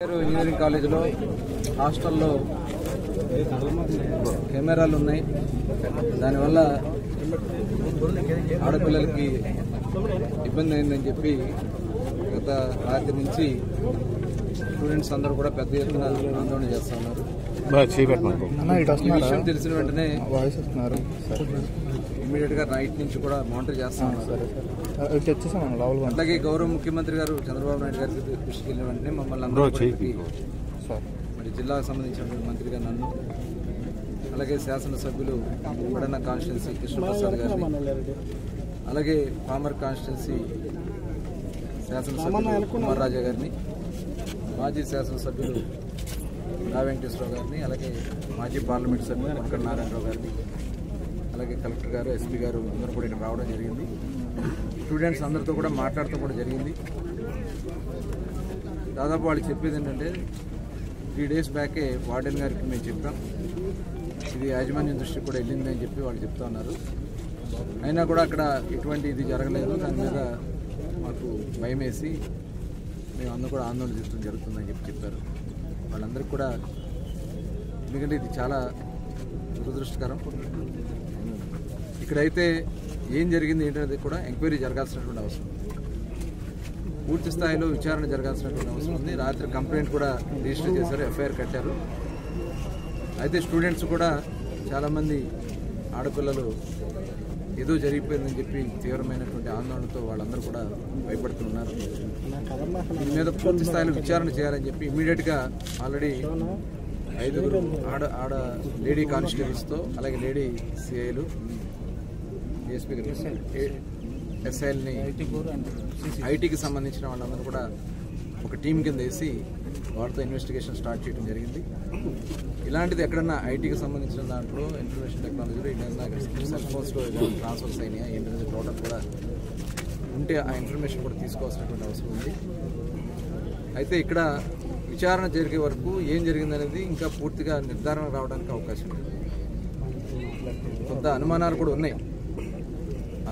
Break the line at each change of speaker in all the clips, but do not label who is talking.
Engineering కాలేజీలో హాస్టల్లో కెమెరాలు ఉన్నాయి. దానివల్ల ఆడపిల్లలకి ఇబ్బంది అయిందని చెప్పి గత రాత్రి నుంచి స్టూడెంట్స్ అందరూ కూడా పెద్ద ఎత్తున ఆందోళన చేస్తా ఉన్నారు. ఈ విషయం తెలిసిన వెంటనే ఇమీడియట్ గా నైట్ నుంచి కూడా మానిటర్ చేస్తా ఉన్నారు. అట్లాగే గౌరవ ముఖ్యమంత్రి గారు చంద్రబాబు నాయుడు గారికి దృష్టికి వెళ్ళిన వెంటనే మమ్మల్ని అందరికీ మరి జిల్లాకు సంబంధించినటువంటి మంత్రిగా నన్ను, అలాగే శాసనసభ్యులు ఉమ్మడన్న కాన్స్టిట్యున్సీ కృష్ణప్రసాద్ గారిని, అలాగే పామర్ కాన్స్టిట్యున్సీ శాసనసభ్యులు కుమార్ రాజా గారిని, మాజీ శాసనసభ్యులు రా వెంకటేశ్వరరావు గారిని, అలాగే మాజీ పార్లమెంట్ సభ్యులు వెంకట నారాయణరావు గారిని, అలాగే కలెక్టర్ గారు, ఎస్పీ గారు అందరూ కూడా ఇక్కడ రావడం జరిగింది. స్టూడెంట్స్ అందరితో కూడా మాట్లాడటం కూడా జరిగింది. దాదాపు వాళ్ళు చెప్పేది ఏంటంటే 3 days బ్యాకే వార్డెన్ గారికి మేము చెప్పాం, ఇది యాజమాన్యం దృష్టికి కూడా వెళ్ళిందని చెప్పి వాళ్ళు చెప్తా ఉన్నారు. అయినా కూడా అక్కడ ఎటువంటి ఇది జరగలేదు. దాని మీద మాకు భయం వేసి మేము అందరూ కూడా ఆందోళన చేయడం జరుగుతుందని చెప్పారు. వాళ్ళందరికీ కూడా, ఎందుకంటే ఇది చాలా దురదృష్టకరం. ఇక్కడైతే ఏం జరిగింది ఏంటనేది కూడా ఎంక్వైరీ జరగాల్సినటువంటి అవసరం, పూర్తి స్థాయిలో విచారణ జరగాల్సినటువంటి అవసరం ఉంది. రాత్రి కంప్లైంట్ కూడా రిజిస్టర్ చేశారు, ఎఫ్ఐఆర్ కట్టారు. అయితే స్టూడెంట్స్ కూడా చాలామంది ఆడపిల్లలు ఏదో జరిగిపోయిందని చెప్పి తీవ్రమైనటువంటి ఆందోళనతో వాళ్ళందరూ కూడా భయపడుతున్నారు. దీని మీద పూర్తి స్థాయిలో విచారణ చేయాలని చెప్పి ఇమీడియట్గా ఆల్రెడీ 5 ఆడ లేడీ కానిస్టేబుల్స్తో, అలాగే లేడీ సిఐలు, డిఎస్పీ ఎస్ఐల్ని, ఐటీకి సంబంధించిన వాళ్ళందరూ కూడా ఒక టీం కింద వేసి వాళ్ళతో ఇన్వెస్టిగేషన్ స్టార్ట్ చేయడం జరిగింది. ఇలాంటిది ఎక్కడన్నా ఐటీకి సంబంధించిన దాంట్లో ఇన్ఫర్మేషన్ టెక్నాలజీలో ఏదైనా సెల్ ఫోన్స్లో ఏదైనా ట్రాన్స్ఫర్స్ అయినాయా ఏంటనేది టోటల్ కూడా ఉంటే ఆ ఇన్ఫర్మేషన్ కూడా తీసుకోవాల్సినటువంటి అవసరం ఉంది. అయితే ఇక్కడ విచారణ జరిగే వరకు ఏం జరిగిందనేది ఇంకా పూర్తిగా నిర్ధారణ రావడానికి అవకాశం ఉంది. కొంత అనుమానాలు కూడా ఉన్నాయి.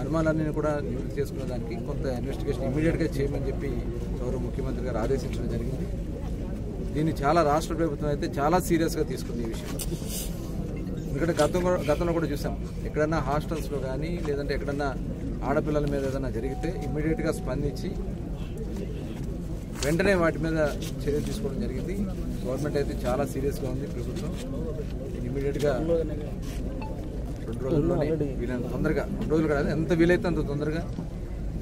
అనుమానాన్ని కూడా నివృత్తి చేసుకునే దానికి కొంత ఇన్వెస్టిగేషన్ ఇమీడియట్గా చేయమని చెప్పి గౌరవ ముఖ్యమంత్రి గారు ఆదేశించడం జరిగింది. దీన్ని చాలా రాష్ట్ర ప్రభుత్వం అయితే చాలా సీరియస్గా తీసుకుంది ఈ విషయంలో. ఎందుకంటే గతంలో కూడా చూసాం, ఎక్కడన్నా హాస్టల్స్లో కానీ లేదంటే ఎక్కడన్నా ఆడపిల్లల మీద ఏదైనా జరిగితే ఇమీడియట్గా స్పందించి వెంటనే వాటి మీద చర్యలు తీసుకోవడం జరిగింది. గవర్నమెంట్ అయితే చాలా సీరియస్గా ఉంది. ప్రభుత్వం ఇమీడియట్గా 2 రోజుల్లోనే వీలైనంత తొందరగా, 2 రోజులు కాదు, ఎంత వీలైతే అంత తొందరగా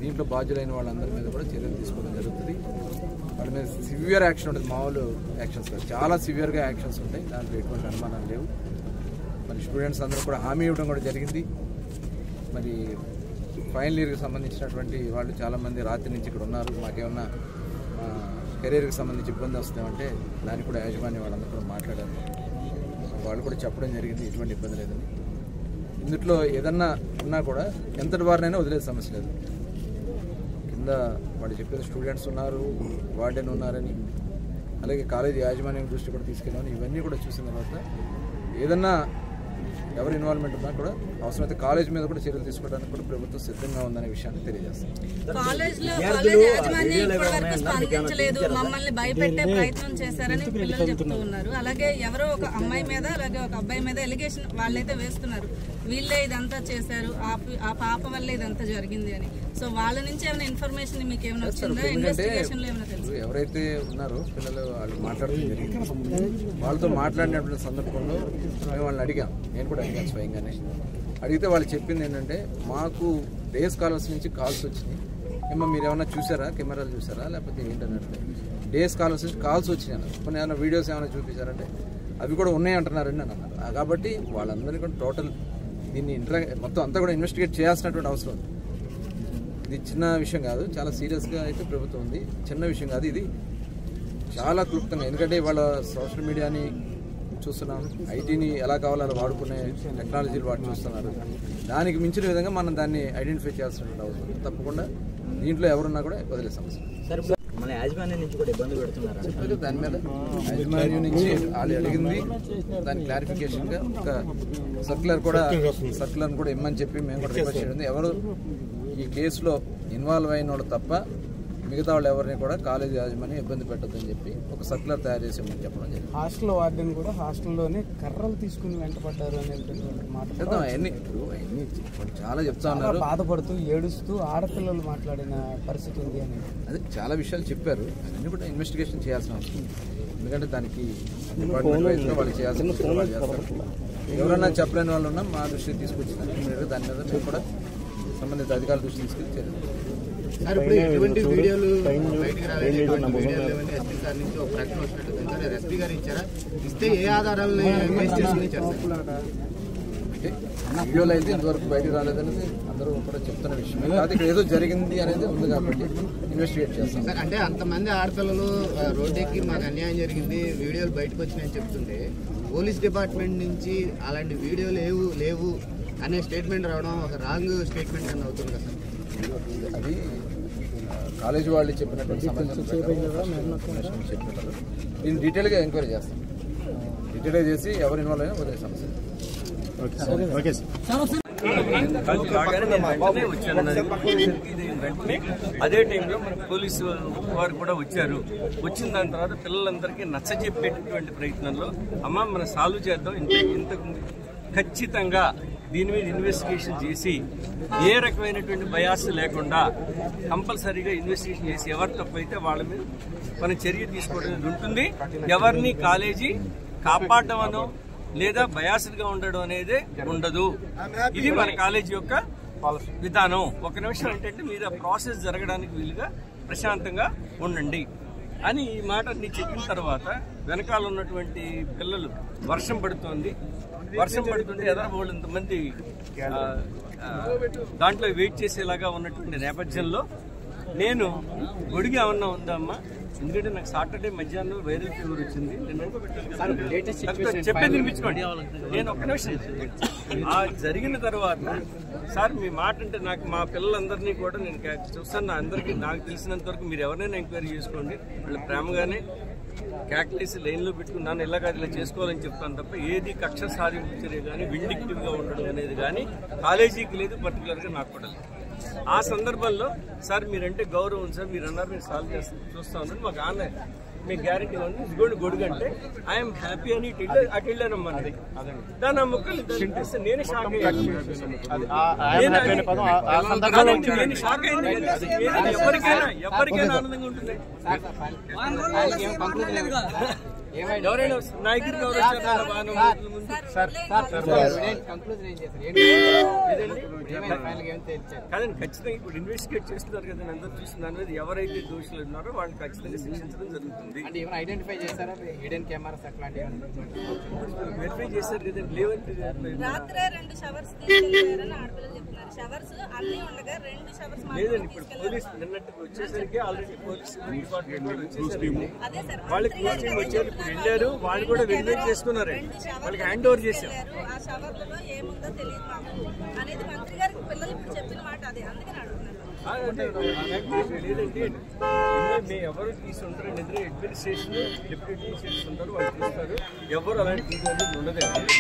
దీంట్లో బాధ్యులైన వాళ్ళందరి మీద కూడా చర్యలు తీసుకోవడం జరుగుతుంది. వాళ్ళ మీద సివియర్ యాక్షన్ ఉంటుంది. మామూలు యాక్షన్స్ కాదు, చాలా సివియర్గా యాక్షన్స్ ఉంటాయి. దాంట్లో ఎటువంటి అనుమానాలు లేవు. మరి స్టూడెంట్స్ అందరూ కూడా హామీ ఇవ్వడం కూడా జరిగింది. మరి ఫైనల్ ఇయర్కి సంబంధించినటువంటి వాళ్ళు చాలామంది రాత్రి నుంచి ఇక్కడ ఉన్నారు. మాకేమన్నా కెరీర్కి సంబంధించి ఇబ్బంది వస్తామంటే దానికి కూడా యాజమాన్యం వాళ్ళందరూ కూడా మాట్లాడారు. వాళ్ళు కూడా చెప్పడం జరిగింది ఎటువంటి ఇబ్బంది లేదని. ఇందులో ఏదన్నా ఉన్నా కూడా ఎంతటి వారినైనా వదిలే సమస్య లేదు. కింద వాళ్ళు చెప్పేది స్టూడెంట్స్ ఉన్నారు, వార్డెన్ ఉన్నారని, అలాగే కాలేజీ యాజమాన్యం దృష్టి కూడా తీసుకెళ్ళామని, ఇవన్నీ కూడా చూసిన తర్వాత ఏదన్నా ఎవరి ఇన్వాల్వ్మెంట్ ఉన్నా కూడా అవసరమైతే కాలేజ్ మీద కూడా చర్యలు తీసుకోవడానికి కూడా ప్రభుత్వం సిద్ధంగా ఉందనే విషయాన్ని తెలియజేస్తాం.
మమ్మల్ని భయపెట్టే ప్రయత్నం చేశారని పిల్లలు చెప్తూ ఉన్నారు. అలాగే ఎవరో ఒక అమ్మాయి మీద, అలాగే ఒక అబ్బాయి మీద ఎలిగేషన్ వాళ్ళైతే వేస్తున్నారు, వీళ్ళే ఇదంతా చేశారు, ఆ పాప వల్ల ఇదంతా జరిగింది అని. సో వాళ్ళ నుంచి ఏమైనా ఇన్ఫర్మేషన్ మీకు ఏమైనా వచ్చిందా? ఇన్వెస్టిగేషన్ లో ఏమైనా తెలుసు?
ఎవరైతే ఉన్నారో పిల్లలు వాళ్ళు మాట్లాడడం జరిగింది. వాళ్ళతో మాట్లాడినటువంటి సందర్భంలో మేము వాళ్ళని అడిగాం, నేను కూడా అడిగాను స్వయంగానే. అడిగితే వాళ్ళు చెప్పింది ఏంటంటే, మాకు డే స్కాలర్స్ నుంచి కాల్స్ వచ్చినాయి. ఏమో మీరు ఏమైనా చూసారా, కెమెరాలు చూసారా, లేకపోతే ఏంటన్నట్టు డే స్కాలర్స్ నుంచి కాల్స్ వచ్చినాయి అన్నారు. కొన్ని ఏమైనా వీడియోస్ ఏమైనా చూపించారంటే అవి కూడా ఉన్నాయి అంటున్నారని అని అన్నారు. కాబట్టి వాళ్ళందరినీ కూడా టోటల్ దీన్ని మొత్తం అంతా కూడా ఇన్వెస్టిగేట్ చేయాల్సినటువంటి అవసరం ఉంది. ఇది చిన్న విషయం కాదు, చాలా సీరియస్గా అయితే ప్రభుత్వం ఉంది. చిన్న విషయం కాదు, ఇది చాలా క్లుప్తంగా. ఎందుకంటే వాళ్ళ సోషల్ మీడియాని చూస్తున్నాం, ఐటీని ఎలా కావాలో అలా వాడుకునే టెక్నాలజీలు వాటి చూస్తున్నారు. దానికి మించిన విధంగా మనం దాన్ని ఐడెంటిఫై చేయాల్సినటువంటి అవసరం. తప్పకుండా దీంట్లో ఎవరున్నా కూడా వదిలే సమస్య.
మన యాజమాన్యం నుంచి కూడా ఇబ్బంది పెడుతున్నారు.
దాని మీద యాజమాన్యం నుంచి వాళ్ళు అడిగింది దాని క్లారిఫికేషన్గా ఒక సర్క్యులర్ కూడా ఇమ్మని చెప్పి మేము కూడా రిక్వెస్ట్ చేయడం. ఎవరు ఈ కేసులో ఇన్వాల్వ్ అయిన వాళ్ళు తప్ప మిగతా వాళ్ళు ఎవరిని కూడా కాలేజీ యాజమాన్యం ఇబ్బంది పెట్టొద్దని చెప్పి ఒక సర్క్యులర్ తయారు చేసామని చెప్పడం జరిగింది.
హాస్టల్ వార్డెన్ కూడా హాస్టల్లోనే కర్రలు తీసుకుని వెంటపడ్డారు అనేటువంటి మాట
అవన్నీ చాలా చెప్తా ఉన్నారు.
బాధపడుతూ ఏడుస్తూ ఆడపిల్లలు మాట్లాడిన పరిస్థితి ఉంది అని
అదే చాలా విషయాలు చెప్పారు. అవన్నీ కూడా ఇన్వెస్టిగేషన్ చేయాల్సిన అవసరం ఉంది. ఎందుకంటే దానికి డిపార్ట్మెంట్ వైజ్గా వాళ్ళు చేయాల్సిన చేస్తారు. ఎవరైనా చెప్పలేని వాళ్ళు ఉన్నా మా దృష్టికి తీసుకొచ్చిందని దాని మీద మేము కూడా సంబంధిత అధికారుల దృష్టి తీసుకెళ్ళి చేయాలి.
సార్ ఇప్పుడు ఎటువంటి వీడియోలు బయటికి రాలేదు, ఎస్పీ గారి నుంచి ఒక ప్రకటన వచ్చినట్టు సార్ ఎస్పీ గారు ఇచ్చారా? ఇస్తే ఏ ఆధారాలను బేస్ చేసుకుని ఇచ్చారు సార్?
అంటే వీడియోలో అయితే ఇంతవరకు బయటకు రాలేదనేది అందరూ కూడా చెప్తున్న విషయం. అది ఇక్కడ ఏదో జరిగింది అనేది ఉంది కాబట్టి ఇన్వెస్టిగేట్ చేస్తాం
సార్. అంటే అంతమంది ఆడపిల్లలు రోడ్డెక్కి మాకు అన్యాయం జరిగింది, వీడియోలు బయటకు వచ్చినాయని చెప్తుంటే పోలీస్ డిపార్ట్మెంట్ నుంచి అలాంటి వీడియోలు లేవు అనే స్టేట్మెంట్ రావడం ఒక రాంగ్ స్టేట్మెంట్ అని అవుతుంది కదా సార్?
అది కాలేజీ వాళ్ళు చెప్పినటువంటి చెప్పినట్టు దీన్ని డీటెయిల్గా ఎంక్వైరీ చేస్తాం. డీటెయిల్గా చేసి ఎవరు ఇన్వాల్వ్ అయినా వదిలే సమస్య.
అదే టైంలో మన పోలీసు వారు కూడా వచ్చారు. వచ్చిన దాని తర్వాత పిల్లలందరికీ నచ్చజెప్పేటటువంటి ప్రయత్నంలో అమ్మ మనం సాల్వ్ చేద్దాం, ఇంత ఖచ్చితంగా దీని మీద ఇన్వెస్టిగేషన్ చేసి ఏ రకమైనటువంటి బయాస్ లేకుండా కంపల్సరీగా ఇన్వెస్టిగేషన్ చేసి ఎవరు తప్పైతే వాళ్ళ మీద మన చర్య తీసుకోవడం ఉంటుంది. ఎవరిని కాలేజీ కాపాడడం అనో లేదా బయాస్డ్గా ఉండడం అనేది ఉండదు. ఇది మన కాలేజీ యొక్క విధానం. ఒక నిమిషం ఏంటంటే మీద ప్రాసెస్ జరగడానికి వీలుగా ప్రశాంతంగా ఉండండి అని ఈ మాట అన్ని చెప్పిన తర్వాత వెనకాల ఉన్నటువంటి పిల్లలు వర్షం పడుతుంటే ఎదరబోళ్ళు ఇంతమంది దాంట్లో వెయిట్ చేసేలాగా ఉన్నటువంటి నేపథ్యంలో నేను గొడుగు ఏమన్నా ఉందమ్మా, ఎందుకంటే నాకు సాటర్డే మధ్యాహ్నం వైరల్ ఫీవర్ వచ్చింది, చెప్పేది వినిపించుకోండి. నేను ఒక్క నిమిషం ఆ జరిగిన తర్వాత సార్ మీ మాట అంటే నాకు మా పిల్లలందరినీ కూడా నేను చూస్తాను. అందరికీ నాకు తెలిసినంత వరకు మీరు ఎవరైనా ఎంక్వైరీ చేసుకోండి, వాళ్ళు ప్రేమగానే క్యాక్టేసి లైన్లో పెట్టుకున్నాను ఇలాగా ఇలా చేసుకోవాలని చెప్తాను తప్ప ఏది కక్ష సాధింపు చర్య కానీ విండిక్టివ్గా ఉండడం అనేది కానీ కాలేజీకి లేదు, పర్టికులర్గా నాకు కూడా లేదు. ఆ సందర్భంలో సార్ మీరంటే గౌరవం సార్, మీరు అన్నారు మీరు సాల్వ్ చేస్తాను చూస్తా ఉన్నాను, మాకు ఆన్లైన్ మీకు గ్యారెంటీ ఉంది, ఇదిగోండి గొడుగు అంటే ఐఎమ్ హ్యాపీ అని అటు వెళ్ళానమ్మా. దాని ఆ ముక్కలు నేనే షాక్ అయ్యాను. నేను షాక్ అయింది. ఎవరికైనా ఆనందంగా ఉంటుంది. ఎవరైనా నాయకుడికి ఎవరు కాదండి, ఖచ్చితంగా ఇప్పుడు ఇన్వెస్టిగేట్ చేస్తున్నారు కదా, అందరూ చూసిన దాని మీద ఎవరైతే దోషులు ఉన్నారో వాళ్ళని ఖచ్చితంగా శిక్షించడం జరుగుతుంది.
ఐడెంటిఫై చేశారా హిడెన్ కెమెరాస్ అట్లాంటివి
వెరిఫై చేశారు కదండి. లేవంటే లేదండి, ఇప్పుడు పోలీసు నిన్నటికి వచ్చేసరికి ఆల్రెడీ పోలీసు డిపార్ట్మెంట్ వచ్చేసరికి వాళ్ళకి కోచింగ్ వచ్చారు, ఇప్పుడు వెళ్ళారు, వాళ్ళు కూడా వెరిఫై చేసుకున్నారు, వాళ్ళకి హ్యాండ్ ఓవర్ చేశారు. లేదండి, ఎవరు తీసుకుంటారు నిద్ర అడ్మినిస్ట్రేషన్ డిప్యూటీ అడ్మినిస్ట్రేషన్ ఉంటారు, వాళ్ళు చూస్తారు. ఎవరు అలాంటి ఉండదండి.